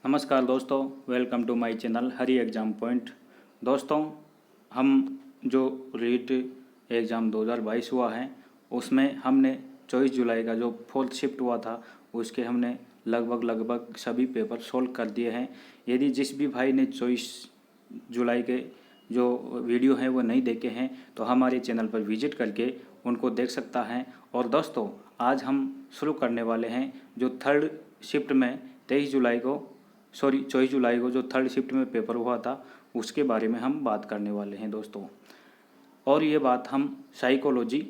नमस्कार दोस्तों, welcome to my channel Hari exam point. दोस्तों, हम जो रीट एग्ज़ाम 2022 हुआ है उसमें हमने 24 जुलाई का जो फोर्थ शिफ्ट हुआ था उसके हमने लगभग सभी पेपर सोल्व कर दिए हैं। यदि जिस भी भाई ने 24 जुलाई के जो वीडियो हैं वो नहीं देखे हैं तो हमारे चैनल पर विजिट करके उनको देख सकता है। और दोस्तों, आज हम शुरू करने वाले हैं जो थर्ड शिफ्ट में 24 जुलाई को जो थर्ड शिफ्ट में पेपर हुआ था उसके बारे में हम बात करने वाले हैं दोस्तों। और ये बात हम साइकोलॉजी,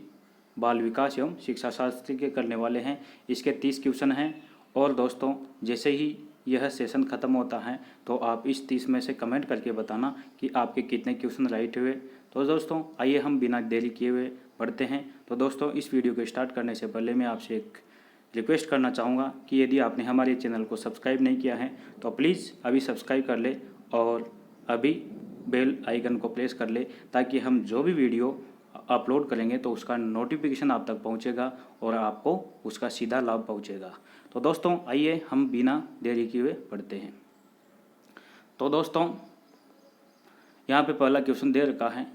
बाल विकास एवं शिक्षा शास्त्र के करने वाले हैं। इसके 30 क्वेश्चन हैं। और दोस्तों, जैसे ही यह सेशन ख़त्म होता है तो आप इस 30 में से कमेंट करके बताना कि आपके कितने क्वेश्चन राइट हुए। तो दोस्तों, आइए हम बिना देरी किए हुए बढ़ते हैं। तो दोस्तों, इस वीडियो को स्टार्ट करने से पहले मैं आपसे एक रिक्वेस्ट करना चाहूँगा कि यदि आपने हमारे चैनल को सब्सक्राइब नहीं किया है तो प्लीज़ अभी सब्सक्राइब कर ले और अभी बेल आइकन को प्रेस कर ले, ताकि हम जो भी वीडियो अपलोड करेंगे तो उसका नोटिफिकेशन आप तक पहुंचेगा और आपको उसका सीधा लाभ पहुंचेगा। तो दोस्तों, आइए हम बिना देरी किए हुए पढ़ते हैं। तो दोस्तों, यहाँ पे पहला क्वेश्चन दे रखा है,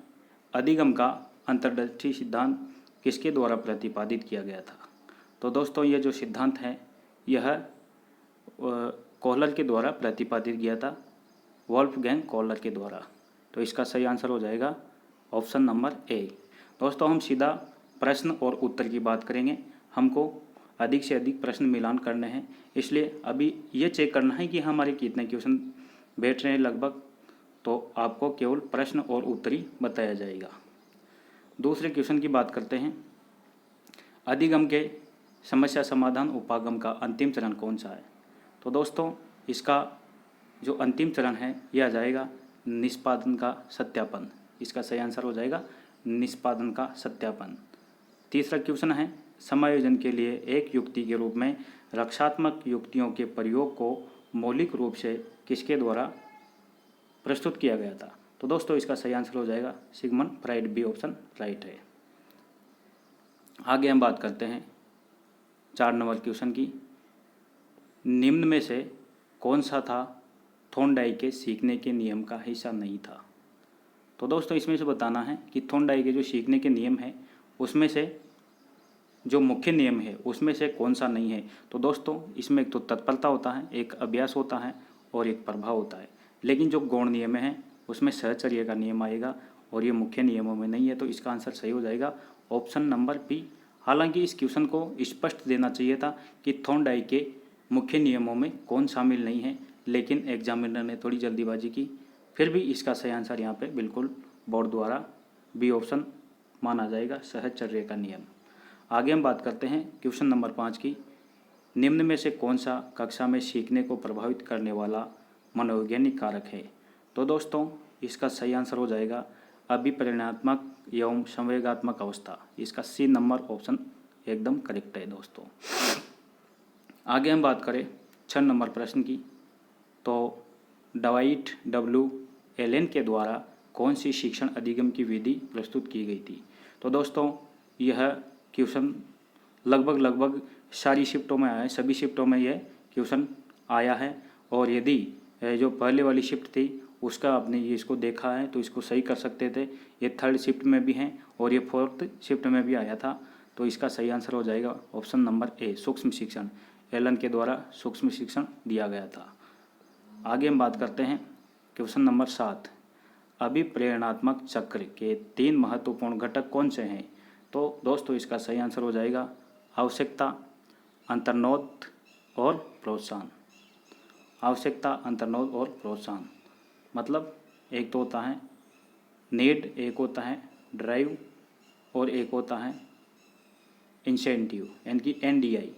अधिगम का अंतर्दृष्टि सिद्धांत किसके द्वारा प्रतिपादित किया गया था। तो दोस्तों, ये जो सिद्धांत है यह कोहलर के द्वारा प्रतिपादित किया था, वोल्फगैंग कोहलर के द्वारा। तो इसका सही आंसर हो जाएगा ऑप्शन नंबर ए। दोस्तों, हम सीधा प्रश्न और उत्तर की बात करेंगे। हमको अधिक से अधिक प्रश्न मिलान करने हैं, इसलिए अभी ये चेक करना है कि हमारे कितने क्वेश्चन बैठ रहे हैं लगभग। तो आपको केवल प्रश्न और उत्तर ही बताया जाएगा। दूसरे क्वेश्चन की बात करते हैं, अधिगम के समस्या समाधान उपागम का अंतिम चरण कौन सा है। तो दोस्तों, इसका जो अंतिम चरण है यह आ जाएगा निष्पादन का सत्यापन। इसका सही आंसर हो जाएगा निष्पादन का सत्यापन। तीसरा क्वेश्चन है, समायोजन के लिए एक युक्ति के रूप में रक्षात्मक युक्तियों के प्रयोग को मौलिक रूप से किसके द्वारा प्रस्तुत किया गया था। तो दोस्तों, इसका सही आंसर हो जाएगा Sigmund Freud. B option right है। आगे हम बात करते हैं 4 नंबर क्वेश्चन की, निम्न में से कौन सा था थॉर्नडाइक के सीखने के नियम का हिस्सा नहीं था। तो दोस्तों, इसमें से बताना है कि थॉर्नडाइक के जो सीखने के नियम है उसमें से जो मुख्य नियम है उसमें से कौन सा नहीं है। तो दोस्तों, इसमें एक तो तत्परता होता है, एक अभ्यास होता है और एक प्रभाव होता है। लेकिन जो गौण नियम है उसमें सहचर्य का नियम आएगा और ये मुख्य नियमों में नहीं है। तो इसका आंसर सही हो जाएगा ऑप्शन नंबर बी। हालांकि इस क्वेश्चन को स्पष्ट देना चाहिए था कि थॉर्नडाइक के मुख्य नियमों में कौन शामिल नहीं है, लेकिन एग्जामिनर ने थोड़ी जल्दीबाजी की। फिर भी इसका सही आंसर यहाँ पे बिल्कुल बोर्ड द्वारा बी ऑप्शन माना जाएगा, सहचर्य का नियम। आगे हम बात करते हैं क्वेश्चन नंबर 5 की, निम्न में से कौन सा कक्षा में सीखने को प्रभावित करने वाला मनोवैज्ञानिक कारक है। तो दोस्तों, इसका सही आंसर हो जाएगा अभिप्रेरणात्मक एवं संवेगात्मक अवस्था। इसका सी नंबर ऑप्शन एकदम करेक्ट है दोस्तों। आगे हम बात करें 6 नंबर प्रश्न की, तो डवाइट डब्ल्यू एलेन के द्वारा कौन सी शिक्षण अधिगम की विधि प्रस्तुत की गई थी। तो दोस्तों, यह क्वेश्चन लगभग सारी शिफ्टों में आया है, सभी शिफ्टों में यह क्वेश्चन आया है। और यदि जो पहले वाली शिफ्ट थी उसका आपने ये इसको देखा है तो इसको सही कर सकते थे। ये थर्ड शिफ्ट में भी हैं और ये फोर्थ शिफ्ट में भी आया था। तो इसका सही आंसर हो जाएगा ऑप्शन नंबर ए, सूक्ष्म शिक्षण। एलन के द्वारा सूक्ष्म शिक्षण दिया गया था। आगे हम बात करते हैं क्वेश्चन नंबर 7, अभिप्रेरणात्मक चक्र के 3 महत्वपूर्ण घटक कौन से हैं। तो दोस्तों, इसका सही आंसर हो जाएगा आवश्यकता, अंतर्नोद और प्रोत्साहन। आवश्यकता, अंतर्नोद और प्रोत्साहन मतलब एक तो होता है नीड, एक होता है ड्राइव और एक होता है इंसेंटिव, यानी कि एनडीआई।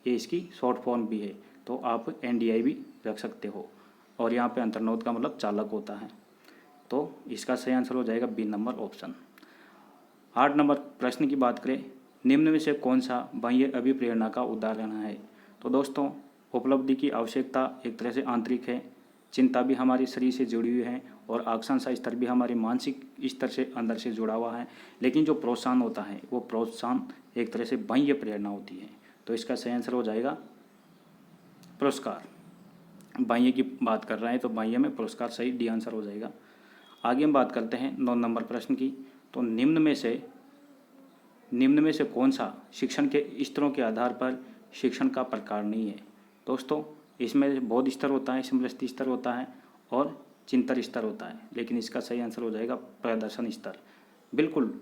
ये इसकी शॉर्ट फॉर्म भी है, तो आप एनडीआई भी रख सकते हो। और यहाँ पे अंतर्नोद का मतलब चालक होता है। तो इसका सही आंसर हो जाएगा बी नंबर ऑप्शन। 8 नंबर प्रश्न की बात करें, निम्न में से कौन सा बाह्य अभिप्रेरणा का उदाहरण है। तो दोस्तों, उपलब्धि की आवश्यकता एक तरह से आंतरिक है, चिंता भी हमारे शरीर से जुड़ी हुई है और आकांक्षा स्तर भी हमारे मानसिक स्तर से अंदर से जुड़ा हुआ है। लेकिन जो प्रोत्साहन होता है वो प्रोत्साहन एक तरह से बाह्य प्रेरणा होती है। तो इसका सही आंसर हो जाएगा पुरस्कार। बाह्य की बात कर रहे हैं तो बाह्य में पुरस्कार सही डी आंसर हो जाएगा। आगे हम बात करते हैं 9 नंबर प्रश्न की। तो निम्न में से कौन सा शिक्षण के स्तरों के आधार पर शिक्षण का प्रकार नहीं है। दोस्तों इसमें बौद्ध स्तर होता है, स्मृति स्तर होता है और चिंतन स्तर होता है, लेकिन इसका सही आंसर हो जाएगा प्रदर्शन स्तर। बिल्कुल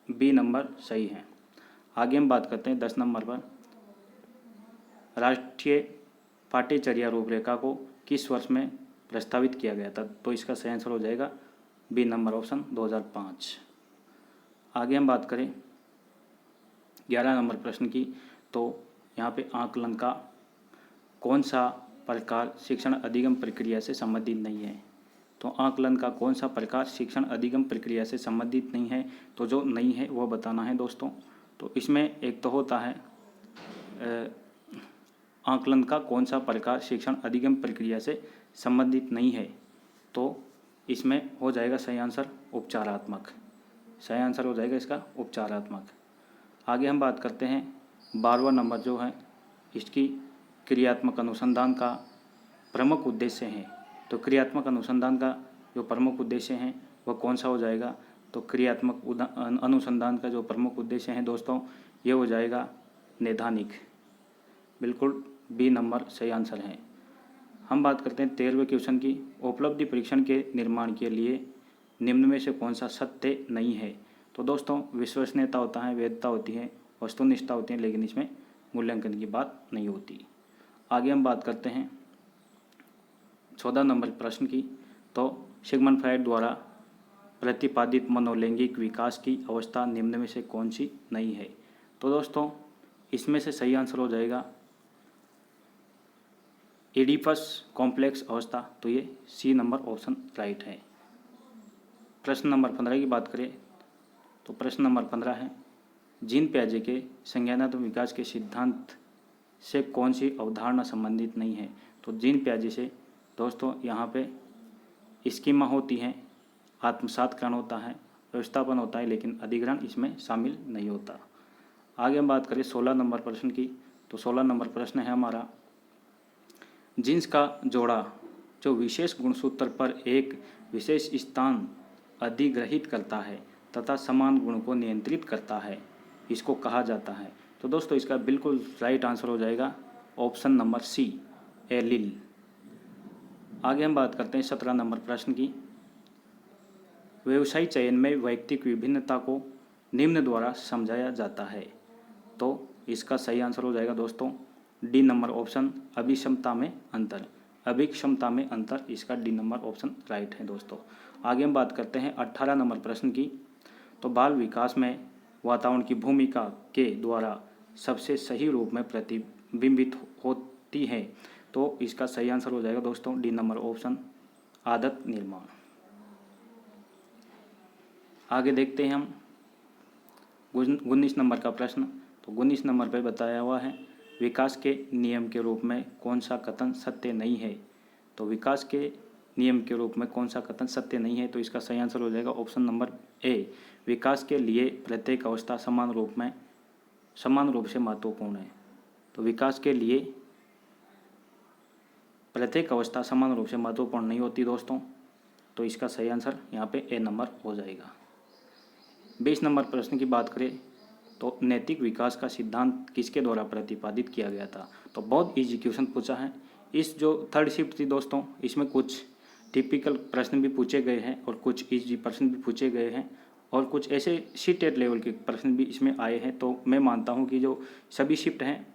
बी नंबर सही है। आगे हम बात करते हैं 10 नंबर पर। राष्ट्रीय पाठ्यचर्या रूपरेखा को किस वर्ष में प्रस्तावित किया गया था। तो इसका सही आंसर हो जाएगा बी नंबर ऑप्शन 2005। आगे हम बात करें 11 नंबर प्रश्न की। तो यहाँ पे आकलन का कौन सा प्रकार शिक्षण अधिगम प्रक्रिया से संबंधित नहीं है। तो आकलन का कौन सा प्रकार शिक्षण अधिगम प्रक्रिया से संबंधित नहीं है, तो जो नहीं है वो बताना है दोस्तों। तो इसमें एक तो होता है आकलन का कौन सा प्रकार शिक्षण अधिगम प्रक्रिया से संबंधित नहीं है, तो इसमें हो जाएगा सही आंसर उपचारात्मक। सही आंसर हो जाएगा इसका उपचारात्मक। आगे हम बात करते हैं 12वां नंबर जो है, इसकी क्रियात्मक अनुसंधान का प्रमुख उद्देश्य है। तो क्रियात्मक अनुसंधान का जो प्रमुख उद्देश्य है वह कौन सा हो जाएगा। तो क्रियात्मक अनुसंधान का जो प्रमुख उद्देश्य है दोस्तों, ये हो जाएगा नैदानिक। बिल्कुल बी नंबर सही आंसर है। हम बात करते हैं 13वें क्वेश्चन की। उपलब्धि परीक्षण के निर्माण के लिए निम्न में से कौन सा सत्य नहीं है। तो दोस्तों विश्वसनीयता होता है, वैधता होती है, वस्तुनिष्ठता होती है, लेकिन इसमें मूल्यांकन की बात नहीं होती। आगे हम बात करते हैं 14 नंबर प्रश्न की। तो सिगमंड फ्रायड द्वारा प्रतिपादित मनोलैंगिक विकास की अवस्था निम्न में से कौन सी नहीं है। तो दोस्तों इसमें से सही आंसर हो जाएगा एडिपस कॉम्प्लेक्स अवस्था। तो ये सी नंबर ऑप्शन राइट है। प्रश्न नंबर 15 की बात करें तो प्रश्न नंबर 15 है, जीन पियाजे के संज्ञानात्मक विकास के सिद्धांत से कौन सी अवधारणा संबंधित नहीं है। तो जीन पियाजे से दोस्तों यहाँ पे स्कीमा होती है, आत्मसातकरण होता है, व्यवस्थापन होता है, लेकिन अधिग्रहण इसमें शामिल नहीं होता। आगे हम बात करें 16 नंबर प्रश्न की। तो 16 नंबर प्रश्न है हमारा, जीन्स का जोड़ा जो विशेष गुणसूत्र पर एक विशेष स्थान अधिग्रहित करता है तथा समान गुण को नियंत्रित करता है, इसको कहा जाता है। तो दोस्तों इसका बिल्कुल राइट आंसर हो जाएगा ऑप्शन नंबर सी एलील। आगे हम बात करते हैं 17 नंबर प्रश्न की। व्यवसायी चयन में वैयक्तिक विभिन्नता को निम्न द्वारा समझाया जाता है। तो इसका सही आंसर हो जाएगा दोस्तों डी नंबर ऑप्शन अभिक्षमता में अंतर। अभिक्षमता में अंतर, इसका डी नंबर ऑप्शन राइट है दोस्तों। आगे हम बात करते हैं 18 नंबर प्रश्न की। तो बाल विकास में वातावरण की भूमिका के द्वारा सबसे सही रूप में प्रतिबिंबित होती है। तो इसका सही आंसर हो जाएगा दोस्तों डी नंबर ऑप्शन आदत निर्माण। आगे देखते हैं हम 19 नंबर का प्रश्न। तो 19 नंबर पर बताया हुआ है, विकास के नियम के रूप में कौन सा कथन सत्य नहीं है। तो विकास के नियम के रूप में कौन सा कथन सत्य नहीं है। तो इसका सही आंसर हो जाएगा ऑप्शन नंबर ए, विकास के लिए प्रत्येक अवस्था समान रूप से महत्वपूर्ण है। तो विकास के लिए प्रत्येक अवस्था समान रूप से महत्वपूर्ण नहीं होती दोस्तों। तो इसका सही आंसर यहाँ पे ए नंबर हो जाएगा। 20 नंबर प्रश्न की बात करें तो नैतिक विकास का सिद्धांत किसके द्वारा प्रतिपादित किया गया था। तो बहुत इजी क्वेश्चन पूछा है। इस जो थर्ड शिफ्ट थी दोस्तों, इसमें कुछ टिपिकल प्रश्न भी पूछे गए हैं और कुछ इजी प्रश्न भी पूछे गए हैं और कुछ ऐसे सीटेट लेवल के प्रश्न भी इसमें आए हैं। तो मैं मानता हूं कि जो सभी शिफ्ट हैं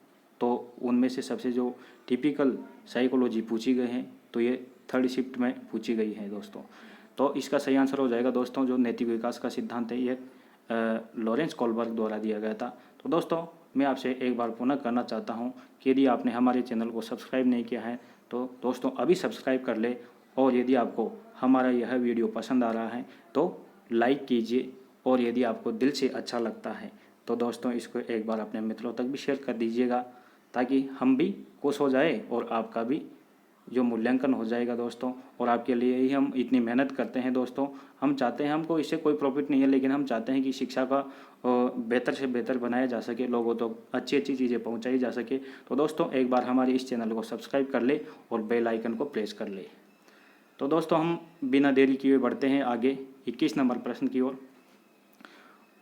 तो उनमें से सबसे जो टिपिकल साइकोलॉजी पूछी गई है तो ये थर्ड शिफ्ट में पूछी गई है दोस्तों। तो इसका सही आंसर हो जाएगा दोस्तों जो नैतिक विकास का सिद्धांत है ये लॉरेंस कोलबर्ग द्वारा दिया गया था। तो दोस्तों मैं आपसे एक बार पुनः करना चाहता हूं कि यदि आपने हमारे चैनल को सब्सक्राइब नहीं किया है तो दोस्तों अभी सब्सक्राइब कर ले, और यदि आपको हमारा यह वीडियो पसंद आ रहा है तो लाइक कीजिए, और यदि आपको दिल से अच्छा लगता है तो दोस्तों इसको एक बार अपने मित्रों तक भी शेयर कर दीजिएगा ताकि हम भी खुश हो जाए और आपका भी जो मूल्यांकन हो जाएगा दोस्तों। और आपके लिए ही हम इतनी मेहनत करते हैं दोस्तों। हम चाहते हैं, हमको इससे कोई प्रॉफिट नहीं है, लेकिन हम चाहते हैं कि शिक्षा का बेहतर से बेहतर बनाया जा सके, लोगों तक अच्छी अच्छी चीज़ें पहुंचाई जा सके। तो दोस्तों एक बार हमारे इस चैनल को सब्सक्राइब कर ले और बेल आइकन को प्रेस कर ले। तो दोस्तों हम बिना देरी किए बढ़ते हैं आगे 21 नंबर प्रश्न की ओर।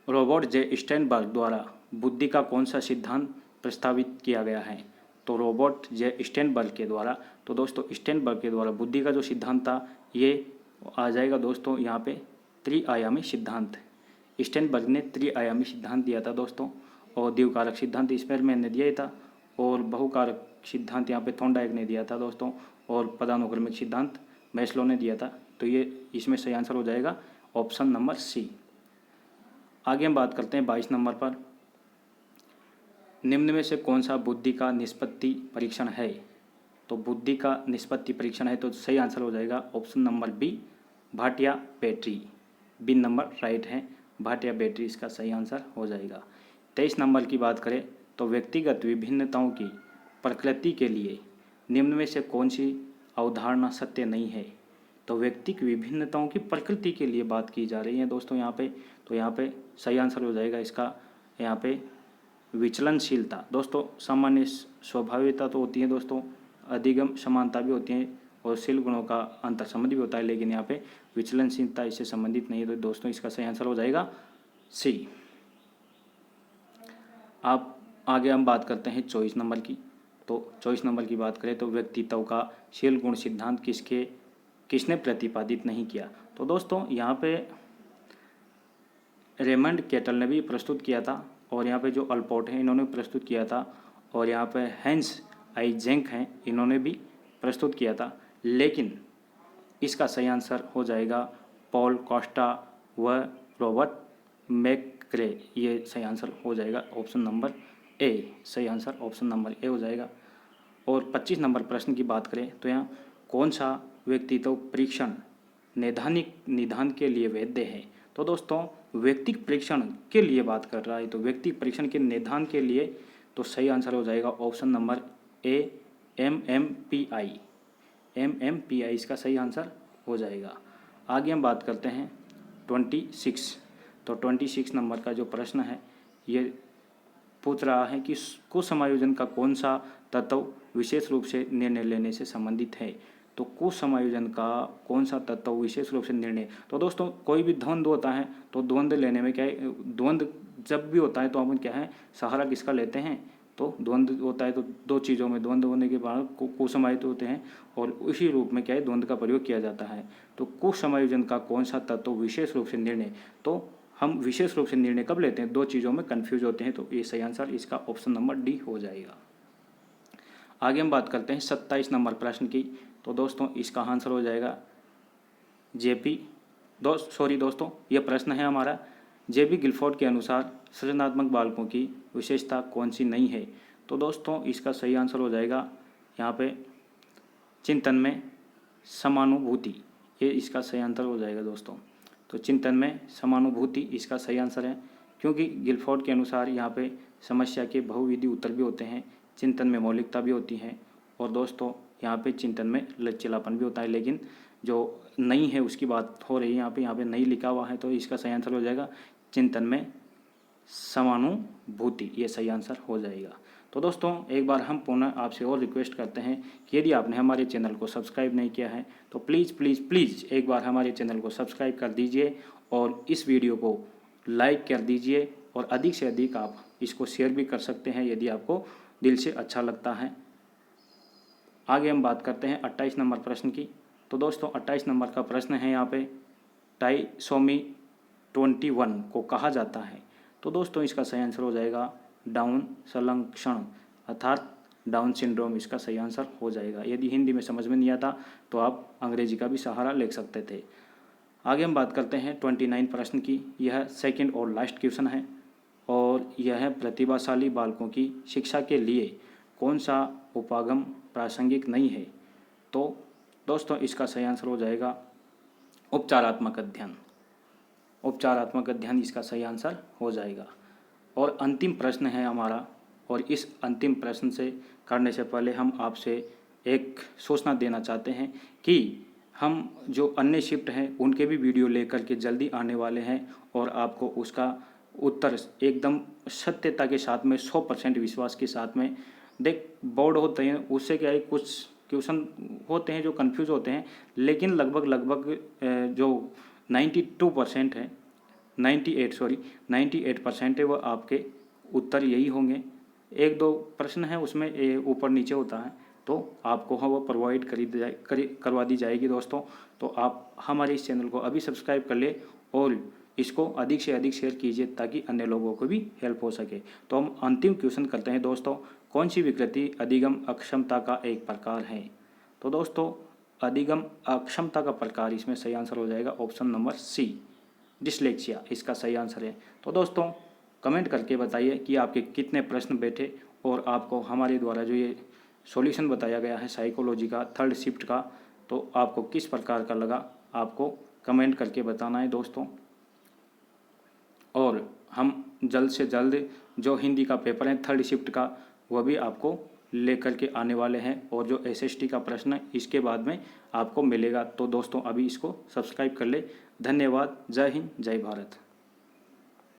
रॉबर्ट जे स्टेनबर्ग द्वारा बुद्धि का कौन सा सिद्धांत प्रस्तावित किया गया है? तो रॉबर्ट जे स्टेनबर्ग के द्वारा, तो दोस्तों स्टेनबर्ग के द्वारा बुद्धि का जो सिद्धांत था ये आ जाएगा दोस्तों यहाँ पे त्रिआयामी सिद्धांत। स्टेनबर्ग ने त्रिआयामी सिद्धांत दिया था दोस्तों, और द्विकारक सिद्धांत स्पेरमैन ने दिया था, और बहुकारक सिद्धांत यहाँ पे थॉर्नडाइक ने दिया था दोस्तों, और पदानुक्रमिक सिद्धांत मैस्लो ने दिया था। तो ये इसमें सही आंसर हो जाएगा ऑप्शन नंबर सी। आगे हम बात करते हैं 22 नंबर पर। निम्न में से कौन सा बुद्धि का निष्पत्ति परीक्षण है? तो बुद्धि का निष्पत्ति परीक्षण है, तो सही आंसर हो जाएगा option number B, Bhatia battery. B number right है, भाटिया बैटरी इसका सही आंसर हो जाएगा। 23 नंबर की बात करें तो व्यक्तिगत विभिन्नताओं की प्रकृति के लिए निम्न में से कौन सी अवधारणा सत्य नहीं है? तो व्यक्तिगत विभिन्नताओं की प्रकृति के लिए बात की जा रही है दोस्तों यहाँ पे। तो यहाँ पे सही आंसर हो जाएगा इसका यहाँ पे विचलनशीलता। दोस्तों सामान्य स्वाभाविकता तो होती है दोस्तों, अधिगम समानता भी होती है, और शील गुणों का अंतर संबंध भी होता है, लेकिन यहाँ पे विचलनशीलता इससे संबंधित नहीं है। तो दोस्तों इसका सही आंसर हो जाएगा सी। आप आगे हम बात करते हैं 24 नंबर की। तो 24 नंबर की बात करें तो व्यक्तित्व का शील गुण सिद्धांत किसने प्रतिपादित नहीं किया? तो दोस्तों यहाँ पे रेमंड केटल ने भी प्रस्तुत किया था, और यहाँ पे जो अल्पोर्ट हैं इन्होंने प्रस्तुत किया था, और यहाँ पे हैंस आइजेंक हैं इन्होंने भी प्रस्तुत किया था। लेकिन इसका सही आंसर हो जाएगा पॉल कॉस्टा व रॉबर्ट मैक्रे। ये सही आंसर हो जाएगा ऑप्शन नंबर ए। सही आंसर ऑप्शन नंबर ए हो जाएगा। और 25 नंबर प्रश्न की बात करें तो यहाँ कौन सा व्यक्तित्व परीक्षण निदान के लिए वैध है? तो दोस्तों व्यक्तित्व परीक्षण के लिए बात कर रहा है, तो व्यक्तित्व परीक्षण के निदान के लिए तो सही आंसर हो जाएगा option number A, MMPI। MMPI इसका सही आंसर हो जाएगा। आगे हम बात करते हैं 26। तो 26 नंबर का जो प्रश्न है ये पूछ रहा है कि कुसमायोजन का कौन सा तत्व विशेष रूप से निर्णय लेने से संबंधित है? तो कुसमायोजन का कौन सा तत्व विशेष रूप से निर्णय, तो दोस्तों कोई भी द्वंद्व होता है तो द्वंद्व लेने में क्या है, द्वंद्व जब भी होता है तो अपन क्या है सहारा किसका लेते हैं? तो द्वंद्व होता है तो दो चीज़ों में द्वंद्व होने के बाद कुसमायोजित होते हैं, और उसी रूप में क्या है द्वंद्व का प्रयोग किया जाता है। तो कुसमायोजन का कौन सा तत्व विशेष रूप से निर्णय, तो हम विशेष रूप से निर्णय कब लेते हैं? दो चीज़ों में कन्फ्यूज होते हैं, तो ये सही आंसर इसका ऑप्शन नंबर डी हो जाएगा। आगे हम बात करते हैं 27 नंबर प्रश्न की। तो दोस्तों इसका आंसर हो जाएगा दोस्तों यह प्रश्न है हमारा JP गिलफोर्ड के अनुसार सृजनात्मक बालकों की विशेषता कौन सी नहीं है? तो दोस्तों इसका सही आंसर हो जाएगा यहाँ पे चिंतन में समानुभूति। ये इसका सही आंसर हो जाएगा दोस्तों। तो चिंतन में समानुभूति इसका सही आंसर है, क्योंकि गिलफोर्ड के अनुसार यहाँ पे समस्या के बहुविधि उत्तर भी होते हैं, चिंतन में मौलिकता भी होती है, और दोस्तों यहाँ पे चिंतन में लचीलापन भी होता है। लेकिन जो नहीं है उसकी बात हो रही है यहाँ पे नहीं लिखा हुआ है, तो इसका सही आंसर हो जाएगा चिंतन में समानुभूति। ये सही आंसर हो जाएगा। तो दोस्तों एक बार हम पुनः आपसे और रिक्वेस्ट करते हैं कि यदि आपने हमारे चैनल को सब्सक्राइब नहीं किया है तो प्लीज़ प्लीज़ प्लीज़ एक बार हमारे चैनल को सब्सक्राइब कर दीजिए, और इस वीडियो को लाइक कर दीजिए, और अधिक से अधिक आप इसको शेयर भी कर सकते हैं यदि आपको दिल से अच्छा लगता है। आगे हम बात करते हैं 28 नंबर प्रश्न की। तो दोस्तों 28 नंबर का प्रश्न है यहाँ पे ट्राइसोमी 21 को कहा जाता है? तो दोस्तों इसका सही आंसर हो जाएगा डाउन संलक्षण अर्थात डाउन सिंड्रोम इसका सही आंसर हो जाएगा। यदि हिंदी में समझ में नहीं आता तो आप अंग्रेजी का भी सहारा ले सकते थे। आगे हम बात करते हैं 29 प्रश्न की। यह सेकंड और लास्ट क्वेश्चन है, और यह है प्रतिभाशाली बालकों की शिक्षा के लिए कौन सा उपागम प्रासंगिक नहीं है? तो दोस्तों इसका सही आंसर हो जाएगा उपचारात्मक अध्ययन। उपचारात्मक अध्ययन इसका सही आंसर हो जाएगा। और अंतिम प्रश्न है हमारा, और इस अंतिम प्रश्न से करने से पहले हम आपसे एक सूचना देना चाहते हैं कि हम जो अन्य शिफ्ट हैं उनके भी वीडियो लेकर के जल्दी आने वाले हैं और आपको उसका उत्तर एकदम सत्यता के साथ में 100% विश्वास के साथ में देख बोर्ड होते हैं उससे क्या है कुछ क्वेश्चन होते हैं जो कंफ्यूज होते हैं, लेकिन लगभग जो 92% है 98% है वो आपके उत्तर यही होंगे। एक दो प्रश्न है उसमें ऊपर नीचे होता है तो आपको वो प्रोवाइड करवा दी जाएगी दोस्तों। तो आप हमारे इस चैनल को अभी सब्सक्राइब कर ले और इसको अधिक से अधिक शेयर कीजिए ताकि अन्य लोगों को भी हेल्प हो सके। तो हम अंतिम क्वेश्चन करते हैं दोस्तों, कौन सी विकृति अधिगम अक्षमता का एक प्रकार है? तो दोस्तों अधिगम अक्षमता का प्रकार इसमें सही आंसर हो जाएगा ऑप्शन नंबर सी, डिसलेक्सिया इसका सही आंसर है। तो दोस्तों कमेंट करके बताइए कि आपके कितने प्रश्न बैठे और आपको हमारे द्वारा जो ये सॉल्यूशन बताया गया है साइकोलॉजी का थर्ड शिफ्ट का, तो आपको किस प्रकार का लगा आपको कमेंट करके बताना है दोस्तों। और हम जल्द से जल्द जो हिंदी का पेपर है थर्ड शिफ्ट का वह भी आपको लेकर के आने वाले हैं और जो एसएसटी का प्रश्न है इसके बाद में आपको मिलेगा। तो दोस्तों अभी इसको सब्सक्राइब कर ले। धन्यवाद। जय हिंद जय भारत।